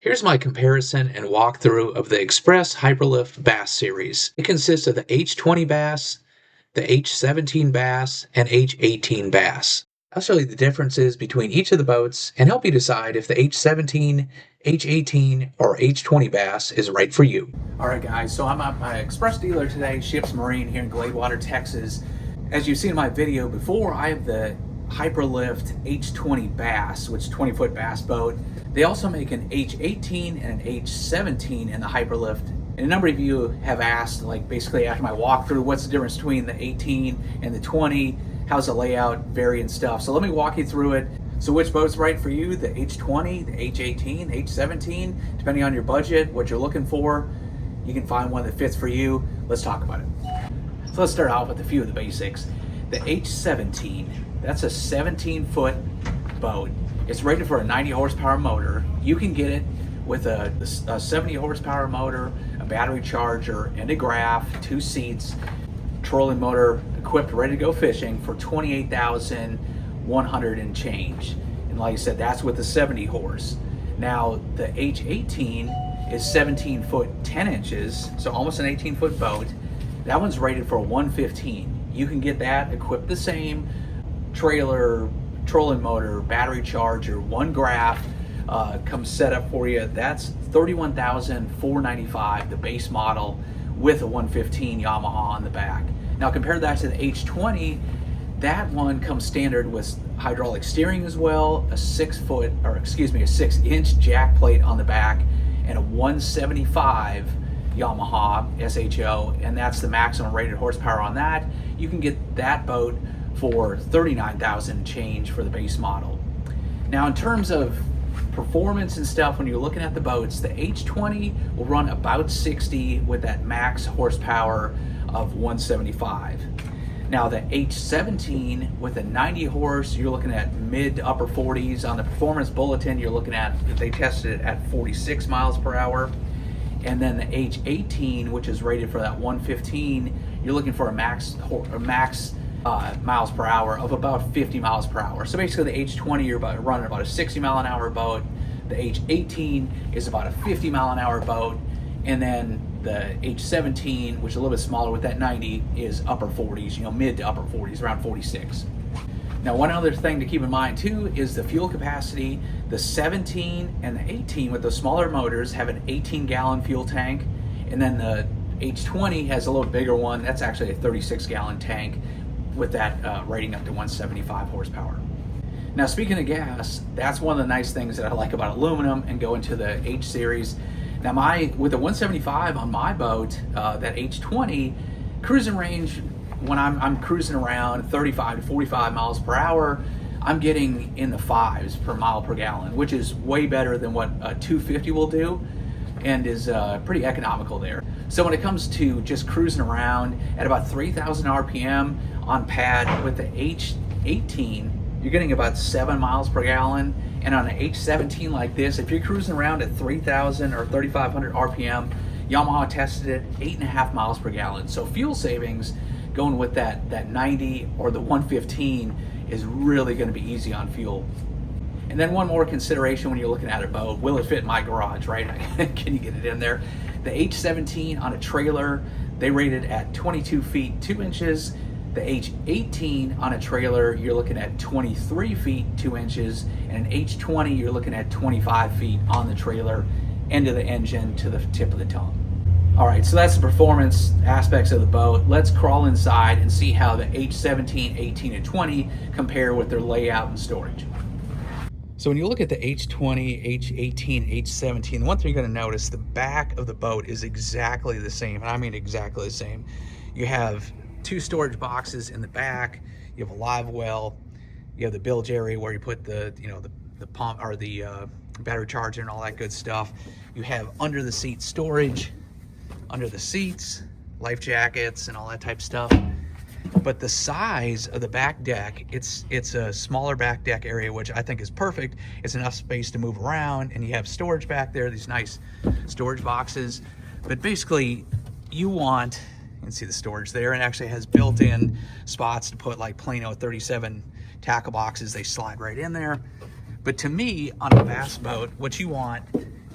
Here's my comparison and walkthrough of the Xpress Hyperlift Bass series. It consists of the H20 Bass, the H17 Bass, and H18 Bass. I'll show you the differences between each of the boats and help you decide if the H17, H18, or H20 Bass is right for you. Alright guys, so I'm at my Express dealer today, Ships Marine here in Gladewater, Texas. As you've seen in my video before, I have the Hyperlift H20 Bass, which is a 20-foot bass boat. They also make an H18 and an H17 in the Hyperlift. And a number of you have asked, like basically after my walkthrough, what's the difference between the 18 and the 20? How's the layout vary and stuff? So let me walk you through it. So which boat's right for you? The H20, the H18, the H17, depending on your budget, what you're looking for, you can find one that fits for you. Let's talk about it. So let's start off with a few of the basics. The H17, that's a 17-foot boat. It's rated for a 90 horsepower motor. You can get it with a 70 horsepower motor, a battery charger, and a graph, 2 seats, trolling motor equipped, ready to go fishing for $28,100 and change. And like I said, that's with the 70 horse. Now the H18 is 17 foot 10 inches, so almost an 18-foot boat. That one's rated for a 115. You can get that equipped the same, trailer, trolling motor, battery charger, 1 graph, comes set up for you. That's $31,495, the base model with a 115 Yamaha on the back. Now compare that to the H20, that one comes standard with hydraulic steering as well, a 6-inch jack plate on the back, and a 175 Yamaha SHO, and that's the maximum rated horsepower on that. You can get that boat for $39,000 change for the base model. Now in terms of performance and stuff, when you're looking at the boats, the H20 will run about 60 with that max horsepower of 175. Now the H17 with a 90 horse, you're looking at mid to upper 40s. On the performance bulletin, you're looking at, they tested it at 46 miles per hour. And then the H18, which is rated for that 115, you're looking for a max miles per hour of about 50 miles per hour. So basically the H20, you're running about a 60 mile an hour boat. The H18 is about a 50 mile an hour boat. And then the H17, which is a little bit smaller with that 90, is upper 40s, mid to upper 40s, around 46. Now one other thing to keep in mind too is the fuel capacity. The 17 and the 18 with the smaller motors have an 18-gallon fuel tank, and then the H20 has a little bigger one. That's actually a 36-gallon tank with that rating up to 175 horsepower. Now speaking of gas, that's one of the nice things that I like about aluminum and go into the H series. Now with the 175 on my boat, that H20, cruising range, when I'm cruising around 35 to 45 miles per hour, I'm getting in the 5s per mile per gallon, which is way better than what a 250 will do, and is pretty economical there. So when it comes to just cruising around at about 3,000 RPM on pad with the H18, you're getting about 7 miles per gallon. And on an H17 like this, if you're cruising around at 3,000 or 3,500 RPM, Yamaha tested it 8.5 miles per gallon. So fuel savings going with that 90 or the 115 is really going to be easy on fuel. And then one more consideration when you're looking at a boat: will it fit in my garage, right? Can you get it in there? The H17 on a trailer, they rated at 22 feet 2 inches. The H18 on a trailer, you're looking at 23 feet 2 inches, and an H20, you're looking at 25 feet on the trailer, end of the engine to the tip of the tongue. All right, so that's the performance aspects of the boat. Let's crawl inside and see how the H17, 18, and 20 compare with their layout and storage. So when you look at the H20, H18, H17, one thing you're gonna notice, the back of the boat is exactly the same, and I mean exactly the same. You have 2 storage boxes in the back, you have a live well, you have the bilge area where you put the pump or the battery charger and all that good stuff. You have under the seat storage, under the seats, life jackets and all that type of stuff. But the size of the back deck, it's a smaller back deck area, which I think is perfect. It's enough space to move around, and you have storage back there, these nice storage boxes. But basically you can see the storage there, and actually has built-in spots to put like Plano 37 tackle boxes. They slide right in there. But to me, on a bass boat, what you want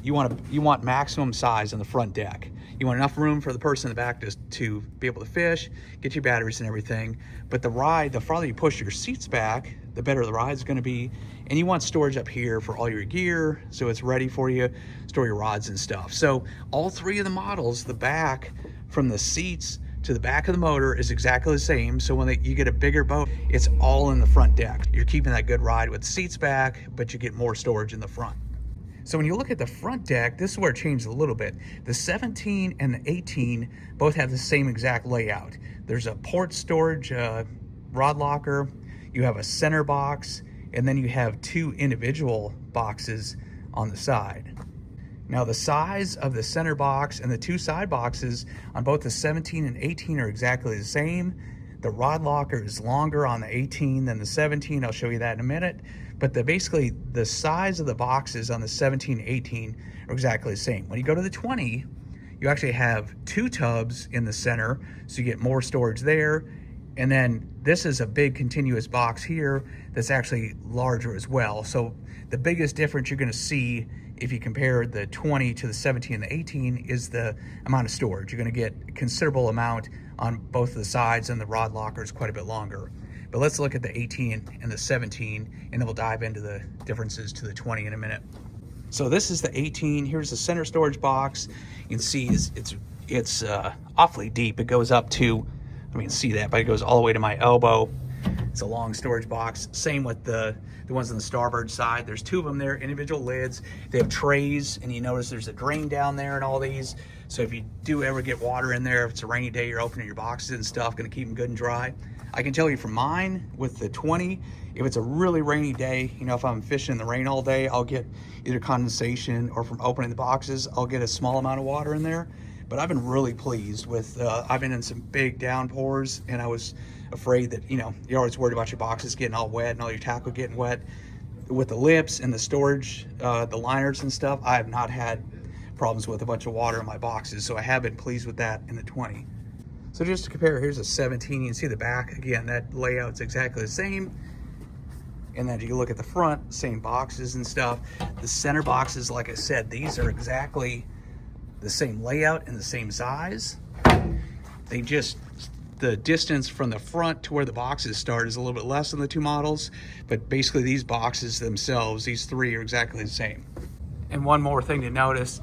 you want maximum size on the front deck. You want enough room for the person in the back to be able to fish, get your batteries and everything. But the farther you push your seats back, the better the ride's going to be. And you want storage up here for all your gear, so it's ready for you, store your rods and stuff. So all three of the models, the back from the seats to the back of the motor is exactly the same. So when you get a bigger boat, it's all in the front deck. You're keeping that good ride with the seats back, but you get more storage in the front. So when you look at the front deck, this is where it changed a little bit. The 17 and the 18 both have the same exact layout. There's a port storage rod locker, you have a center box, and then you have two individual boxes on the side. Now the size of the center box and the two side boxes on both the 17 and 18 are exactly the same. The rod locker is longer on the 18 than the 17. I'll show you that in a minute. But basically the size of the boxes on the 17 and 18 are exactly the same. When you go to the 20, you actually have two tubs in the center, so you get more storage there. And then this is a big continuous box here that's actually larger as well. So the biggest difference you're gonna see if you compare the 20 to the 17 and the 18 is the amount of storage. You're gonna get a considerable amount on both of the sides, and the rod locker is quite a bit longer. But let's look at the 18 and the 17, and then we'll dive into the differences to the 20 in a minute. So this is the 18. Here's the center storage box. You can see it's awfully deep. It goes up to, I mean, see that, but it goes all the way to my elbow. It's a long storage box. Same with the ones on the starboard side. There's two of them there, individual lids. They have trays, and you notice there's a drain down there and all these. So if you do ever get water in there, if it's a rainy day, you're opening your boxes and stuff, gonna keep them good and dry. I can tell you from mine with the 20, if it's a really rainy day, you know, if I'm fishing in the rain all day, I'll get either condensation, or from opening the boxes, I'll get a small amount of water in there. But I've been really pleased with, I've been in some big downpours, and I was afraid that, you know, you're always worried about your boxes getting all wet and all your tackle getting wet. With the lips and the storage, the liners and stuff, I have not had problems with a bunch of water in my boxes, so I have been pleased with that in the 20. So just to compare, here's a 17. You can see the back, again, that layout's exactly the same. And then you look at the front, same boxes and stuff. The center boxes, like I said, these are exactly the same layout and the same size. They just, the distance from the front to where the boxes start is a little bit less than the two models, but basically these boxes themselves, these three, are exactly the same. And one more thing to notice,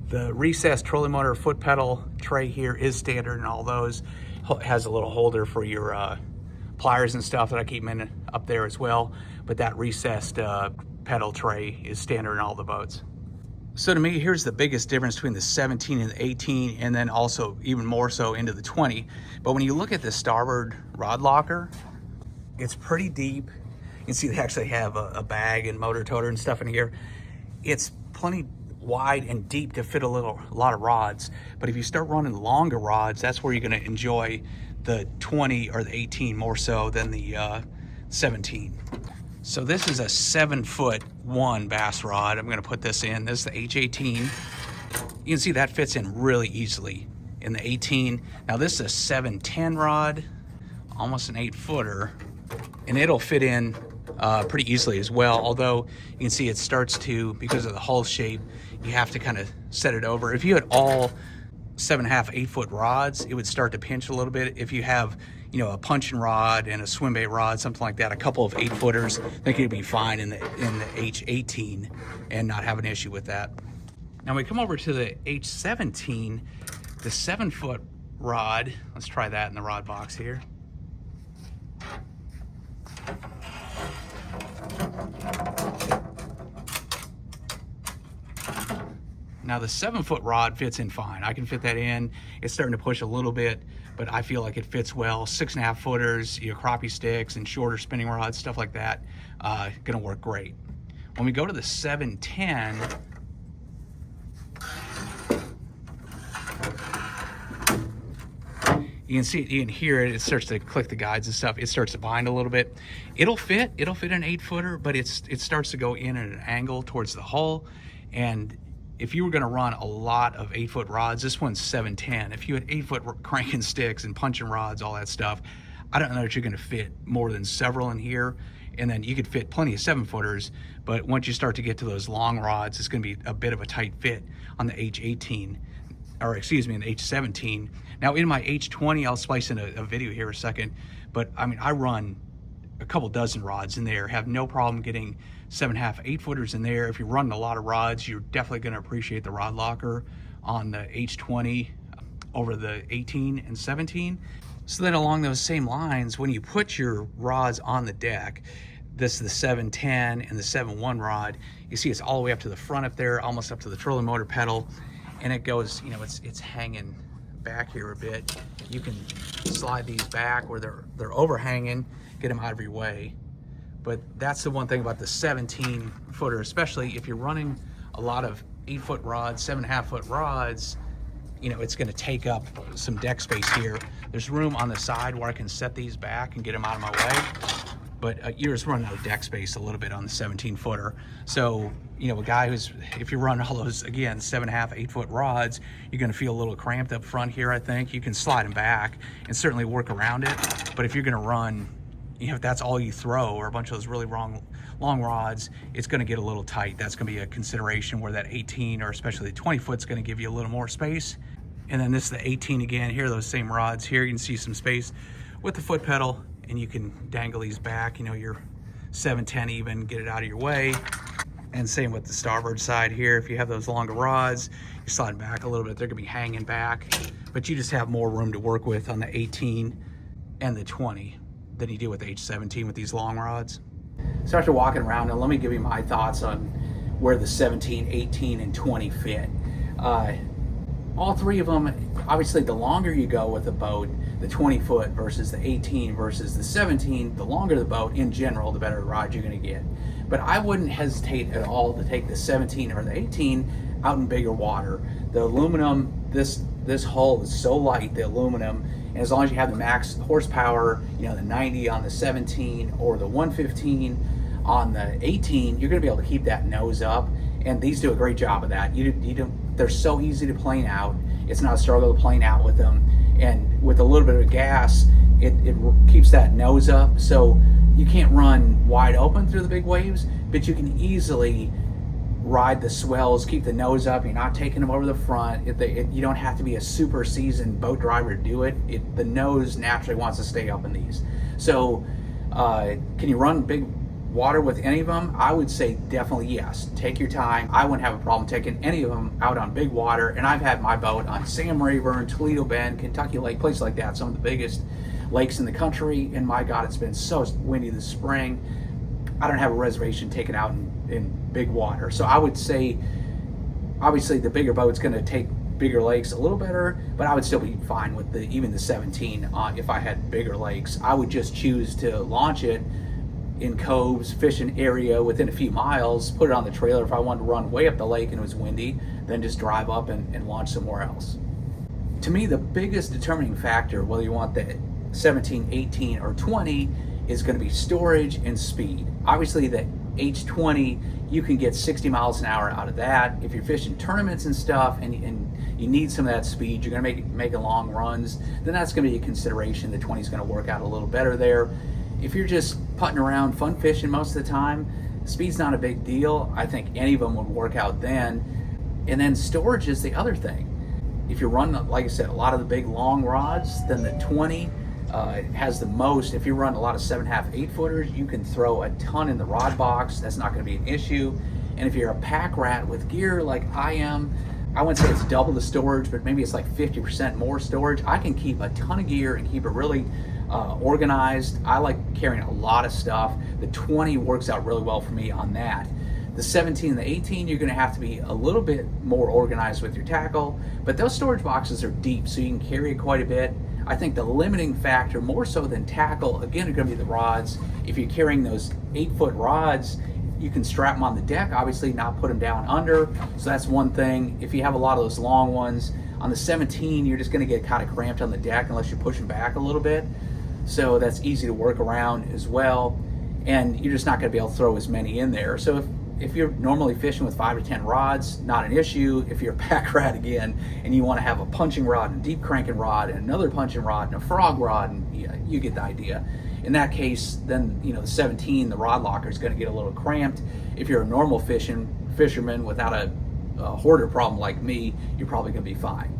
the recessed trolling motor foot pedal tray here is standard in all those. It has a little holder for your pliers and stuff that I keep in up there as well, but that recessed pedal tray is standard in all the boats. So to me, here's the biggest difference between the 17 and the 18, and then also even more so into the 20. But when you look at the starboard rod locker, it's pretty deep. You can see they actually have a bag and motor toter and stuff in here. It's plenty wide and deep to fit a lot of rods. But if you start running longer rods, that's where you're gonna enjoy the 20 or the 18 more so than the 17. So this is a 7'1" bass rod. I'm gonna put this in. This is the H18. You can see that fits in really easily in the 18. Now this is a 7'10" rod, almost an 8-footer, and it'll fit in pretty easily as well. Although you can see it starts to, because of the hull shape, you have to kind of set it over. If you had all 7.5, 8-foot rods, it would start to pinch a little bit. If you have, you know, a punching rod and a swim bait rod, something like that, a couple of 8-footers, I think it'd be fine in the H18 and not have an issue with that. Now we come over to the H17, the 7-foot rod. Let's try that in the rod box here. Now the 7-foot rod fits in fine. I can fit that in. It's starting to push a little bit, but I feel like it fits well. 6.5 footers, your crappie sticks and shorter spinning rods, stuff like that, gonna work great. When we go to the 710, you can see it, you can hear it, it starts to click the guides and stuff. It starts to bind a little bit. It'll fit an 8-footer, but it starts to go in at an angle towards the hull. And if you were gonna run a lot of 8-foot rods, this one's 710. If you had 8-foot cranking sticks and punching rods, all that stuff, I don't know that you're gonna fit more than several in here. and then you could fit plenty of 7-footers, but once you start to get to those long rods, it's going to be a bit of a tight fit on the H18, or excuse me, in the H17. Now in my H20, I'll splice in a video here a second, but I mean, I run a couple dozen rods in there, have no problem getting 7.5, 8-footers in there. If you're running a lot of rods, you're definitely going to appreciate the rod locker on the H20 over the 18 and 17. So then along those same lines, when you put your rods on the deck, this is the 710 and the 7.1 rod, you see it's all the way up to the front up there, almost up to the trolling motor pedal, and it goes, you know, it's hanging back here a bit. You can slide these back where they're overhanging, get them out of your way. But that's the one thing about the 17-footer, especially if you're running a lot of 8-foot rods, 7.5-foot rods, you know, it's going to take up some deck space here. There's room on the side where I can set these back and get them out of my way, but you're just running out of deck space a little bit on the 17-footer. So, you know, a guy who's, if you run all those, again, 7.5, 8-foot rods, you're going to feel a little cramped up front here, I think. You can slide them back and certainly work around it, but if you're going to run, you know, if that's all you throw, or a bunch of those really long rods, it's going to get a little tight. That's going to be a consideration, where that 18 or especially the 20 foot is going to give you a little more space. And then this is the 18 again. Here, those same rods here, you can see some space with the foot pedal, and you can dangle these back, you know, your 710 even, get it out of your way. And same with the starboard side here. If you have those longer rods, you slide back a little bit, they're going to be hanging back, but you just have more room to work with on the 18 and the 20 than you do with the H17 with these long rods. So after walking around, and let me give you my thoughts on where the 17, 18, and 20 fit. All three of them, obviously the longer you go with a boat, the 20 foot versus the 18 versus the 17, the longer the boat in general, the better rod you're going to get. But I wouldn't hesitate at all to take the 17 or the 18 out in bigger water. The aluminum, this hull is so light, the aluminum, and as long as you have the max horsepower, you know, the 90 on the 17 or the 115 on the 18, you're going to be able to keep that nose up, and these do a great job of that. They're so easy to plane out. It's not a struggle to plane out with them, and with a little bit of gas, it keeps that nose up, so you can't run wide open through the big waves, but you can easily ride the swells, keep the nose up. You're not taking them over the front. You don't have to be a super seasoned boat driver to do it. The nose naturally wants to stay up in these. So can you run big water with any of them? I would say definitely yes. Take your time. I wouldn't have a problem taking any of them out on big water, and I've had my boat on Sam Rayburn, Toledo Bend, Kentucky Lake, places like that, some of the biggest lakes in the country, and my God, it's been so windy this spring. I don't have a reservation taken out in big water. So I would say, obviously the bigger boat's going to take bigger lakes a little better, but I would still be fine with even the 17 if I had bigger lakes. I would just choose to launch it in coves, fishing area within a few miles, put it on the trailer if I wanted to run way up the lake and it was windy, then just drive up and launch somewhere else. To me, the biggest determining factor, whether you want the 17, 18, or 20, is going to be storage and speed. Obviously the H20, you can get 60 miles an hour out of that. If you're fishing tournaments and stuff and you need some of that speed, you're going to make long runs, then that's going to be a consideration. The 20 is going to work out a little better there. If you're just putting around fun fishing most of the time, speed's not a big deal. I think any of them would work out then. And then storage is the other thing. If you're running, like I said, a lot of the big long rods, then the 20 has the most. If you run a lot of 7.5, 8-footers, you can throw a ton in the rod box. That's not going to be an issue. And if you're a pack rat with gear like I am, I wouldn't say it's double the storage, but maybe it's like 50% more storage. I can keep a ton of gear and keep it really organized. I like carrying a lot of stuff. The 20 works out really well for me on that. The 17 and the 18, you're going to have to be a little bit more organized with your tackle, but those storage boxes are deep, so you can carry it quite a bit. I think the limiting factor, more so than tackle, again, are going to be the rods. If you're carrying those 8-foot rods, you can strap them on the deck, obviously not put them down under, so that's one thing. If you have a lot of those long ones, on the 17, you're just going to get kind of cramped on the deck unless you're pushing back a little bit, so that's easy to work around as well, and you're just not going to be able to throw as many in there. So if you're normally fishing with 5 to 10 rods, not an issue. If you're a pack rat again and you want to have a punching rod and a deep cranking rod and another punching rod and a frog rod, and you get the idea. In that case, then the 17, the rod locker is going to get a little cramped. If you're a normal fisherman without a hoarder problem like me, you're probably going to be fine.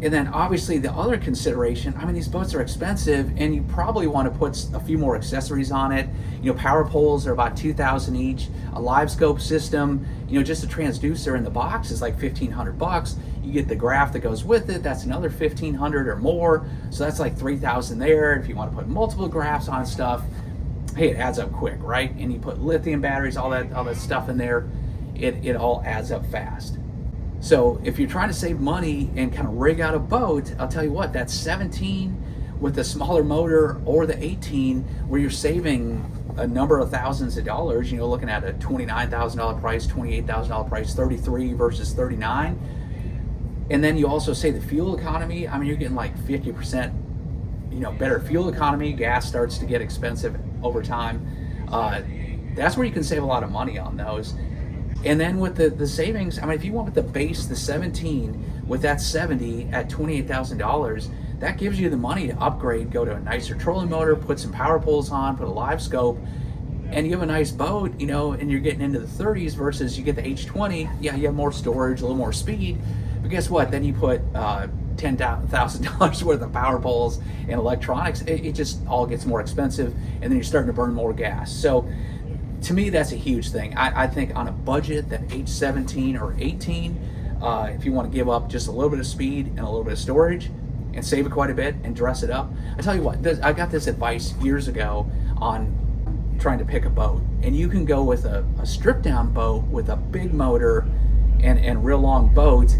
And then obviously the other consideration, these boats are expensive, and you probably want to put a few more accessories on it. Power poles are about $2,000 each. A live scope system, just a transducer in the box is like $1,500. You get the graph that goes with it, that's another $1,500 or more. So that's like $3,000 there. If you want to put multiple graphs on stuff, hey, it adds up quick, right? And you put lithium batteries, all that stuff in there, it all adds up fast. So if you're trying to save money and kind of rig out a boat, I'll tell you what, that 17 with the smaller motor or the 18, where you're saving a number of thousands of dollars, looking at a $29,000 price, $28,000 price, 33 versus 39. And then you also say the fuel economy, you're getting like 50%, better fuel economy. Gas starts to get expensive over time. That's where you can save a lot of money on those. And then with the savings, if you went with the base, the 17 with that 70 at $28,000, that gives you the money to upgrade, go to a nicer trolling motor, put some power poles on, put a live scope, and you have a nice boat, and you're getting into the 30s versus you get the H20. Yeah, you have more storage, a little more speed, but guess what? Then you put $10,000 worth of power poles and electronics. It just all gets more expensive, and then you're starting to burn more gas. So to me, that's a huge thing. I think on a budget, that H17 or 18, if you want to give up just a little bit of speed and a little bit of storage and save it quite a bit and dress it up. I tell you what, I got this advice years ago on trying to pick a boat. And you can go with a stripped down boat with a big motor and real long boat,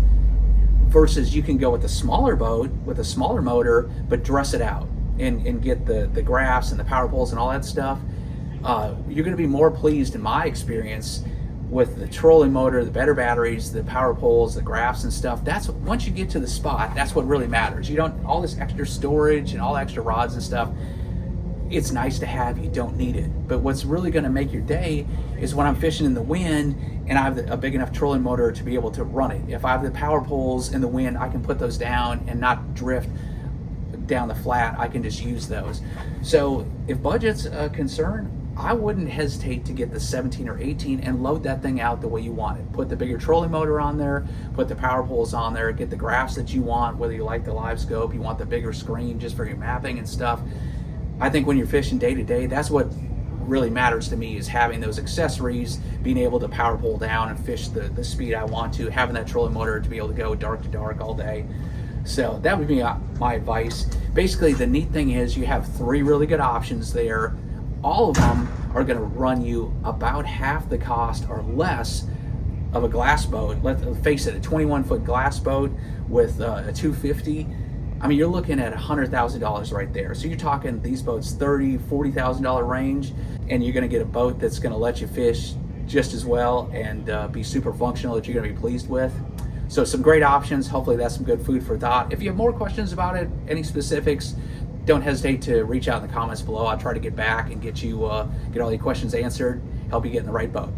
versus you can go with a smaller boat with a smaller motor, but dress it out and get the graphs and the power poles and all that stuff. You're going to be more pleased, in my experience, with the trolling motor, the better batteries, the power poles, the graphs and stuff. That's once you get to the spot, that's what really matters. You don't all this extra storage and all the extra rods and stuff. It's nice to have, you don't need it. But what's really going to make your day is when I'm fishing in the wind and I have a big enough trolling motor to be able to run it. If I have the power poles in the wind, I can put those down and not drift down the flat. I can just use those. So if budget's a concern, I wouldn't hesitate to get the 17 or 18 and load that thing out the way you want it. Put the bigger trolling motor on there, put the power poles on there, get the graphs that you want, whether you like the live scope, you want the bigger screen just for your mapping and stuff. I think when you're fishing day to day, that's what really matters to me, is having those accessories, being able to power pole down and fish the speed I want to, having that trolling motor to be able to go dark to dark all day. So that would be my advice. Basically, the neat thing is you have 3 really good options there. All of them are going to run you about half the cost or less of a glass boat. Let's face it, a 21-foot glass boat with a 250. You're looking at $100,000 right there. So you're talking these boats $30,000, $40,000 range, and you're going to get a boat that's going to let you fish just as well and be super functional, that you're going to be pleased with. So some great options. Hopefully that's some good food for thought. If you have more questions about it, any specifics, don't hesitate to reach out in the comments below. I'll try to get back and get all your questions answered, help you get in the right boat.